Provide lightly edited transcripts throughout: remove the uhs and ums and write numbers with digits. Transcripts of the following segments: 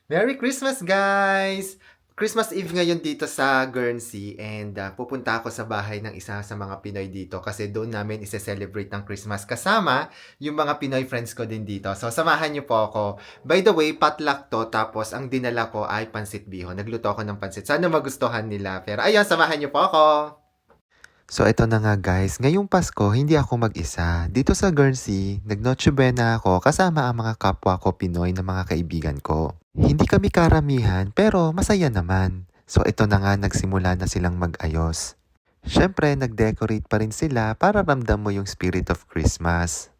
Merry Christmas, guys! Christmas Eve ngayon dito sa Guernsey and pupunta ako sa bahay ng isa sa mga Pinoy dito kasi doon namin ise-celebrate ng Christmas kasama yung mga Pinoy friends ko din dito. So, samahan niyo po ako. By the way, potluck to tapos ang dinala ko ay pansit bihon. Nagluto ako ng pansit. Sana magustuhan nila. Pero ayun, samahan niyo po ako. So ito na nga guys, ngayong Pasko hindi ako mag-isa. Dito sa Guernsey, nag-Noche Buena ako kasama ang mga kapwa ko Pinoy na mga kaibigan ko. Hindi kami karamihan pero masaya naman. So ito na nga nagsimula na silang mag-ayos. Siyempre, nag-decorate pa rin sila para ramdam mo yung spirit of Christmas.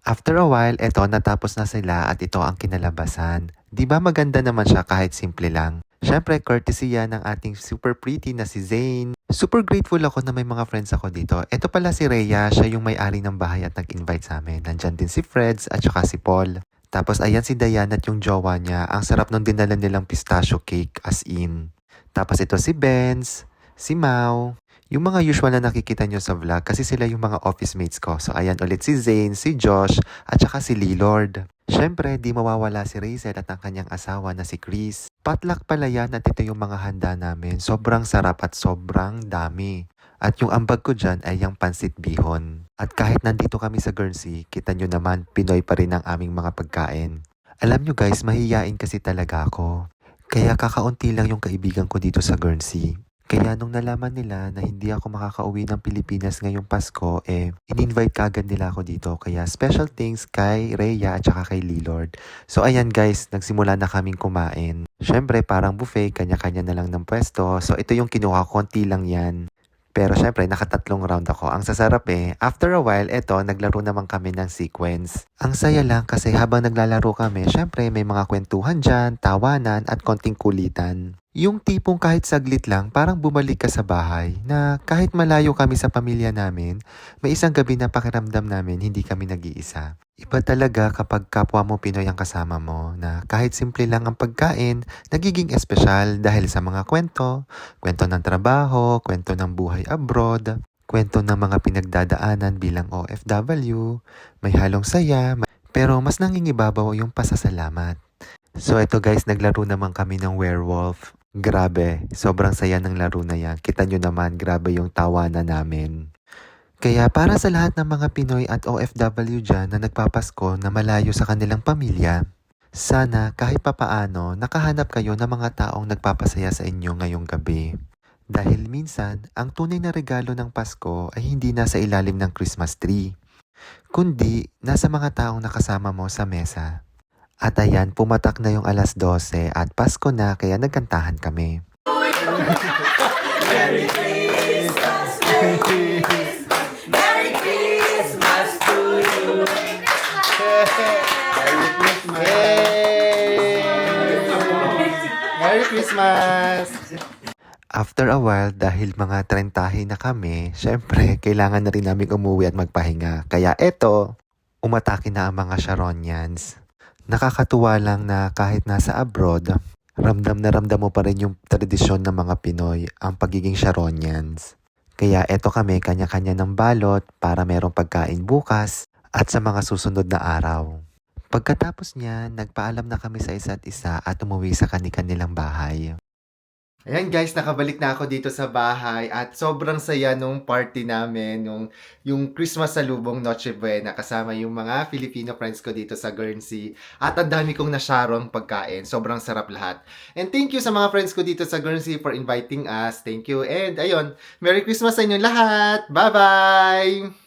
After a while, eto natapos na sila at ito ang kinalabasan. Di ba maganda naman siya kahit simple lang? Siyempre, courtesy yan ng ating super pretty na si Zane. Super grateful ako na may mga friends ako dito. Ito pala si Rhea, siya yung may-ari ng bahay at nag-invite sa amin. Nandyan din si Freds at saka si Paul. Tapos ayan si Diana at yung jowa niya. Ang sarap nung dinala nilang pistachio cake as in. Tapos ito si Benz, si Mau. Yung mga usual na nakikita nyo sa vlog kasi sila yung mga office mates ko. So ayan ulit si Zane, si Josh at saka si Lilord. Siyempre, di mawawala si Razel at ang kanyang asawa na si Chris. Potluck pala yan at ito yung mga handa namin. Sobrang sarap at sobrang dami. At yung ambag ko dyan ay yung pansit bihon. At kahit nandito kami sa Guernsey, kita nyo naman, Pinoy pa rin ang aming mga pagkain. Alam nyo guys, mahihiyain kasi talaga ako. Kaya kakaunti lang yung kaibigan ko dito sa Guernsey. Kaya nung nalaman nila na hindi ako makakauwi ng Pilipinas ngayong Pasko, in-invite kaagad nila ako dito. Kaya special thanks kay Rhea at saka kay Lilord. So ayan guys, nagsimula na kaming kumain. Siyempre parang buffet, kanya-kanya na lang ng pwesto. So ito yung kinuha, konti lang yan. Pero syempre, nakatatlong round ako. Ang sasarap after a while, eto, naglaro naman kami ng sequence. Ang saya lang kasi habang naglalaro kami, syempre may mga kwentuhan dyan, tawanan at konting kulitan. Yung tipong kahit saglit lang, parang bumalik ka sa bahay na kahit malayo kami sa pamilya namin, may isang gabi na pakiramdam namin hindi kami nag-iisa. Iba talaga kapag kapwa mo Pinoy ang kasama mo na kahit simple lang ang pagkain, nagiging espesyal dahil sa mga kwento, kwento ng trabaho, kwento ng buhay abroad, kwento ng mga pinagdadaanan bilang OFW, may halong saya, pero mas nangingibabaw yung pasasalamat. So ito guys, naglaro naman kami ng werewolf. Grabe, sobrang saya ng laro na yan. Kita nyo naman, grabe yung tawanan namin. Kaya para sa lahat ng mga Pinoy at OFW dyan na nagpapasko na malayo sa kanilang pamilya, sana kahit papaano nakahanap kayo ng mga taong nagpapasaya sa inyo ngayong gabi. Dahil minsan, ang tunay na regalo ng Pasko ay hindi nasa ilalim ng Christmas tree, kundi nasa mga taong nakasama mo sa mesa. At ayan, pumatak na yung 12:00 at Pasko na kaya nagkantahan kami. Merry Christmas, Merry Christmas, Merry Christmas to you. Merry Christmas! Merry Christmas! After a while, dahil mga 30 na kami, syempre, kailangan na rin namin umuwi at magpahinga. Kaya eto, umatake na ang mga Sharonians. Nakakatuwa lang na kahit nasa abroad, ramdam na ramdam mo pa rin yung tradisyon ng mga Pinoy, ang pagiging Sharonians. Kaya eto kami, kanya-kanya ng balot para merong pagkain bukas at sa mga susunod na araw. Pagkatapos niya, nagpaalam na kami sa isa't isa at umuwi sa kani-kanilang bahay. Ayan guys, nakabalik na ako dito sa bahay at sobrang saya nung party namin, yung Christmas salubong Noche Buena kasama yung mga Filipino friends ko dito sa Guernsey. At ang dami kong nasyarong pagkain, sobrang sarap lahat. And thank you sa mga friends ko dito sa Guernsey for inviting us. Thank you and ayun, Merry Christmas sa inyo lahat! Bye-bye!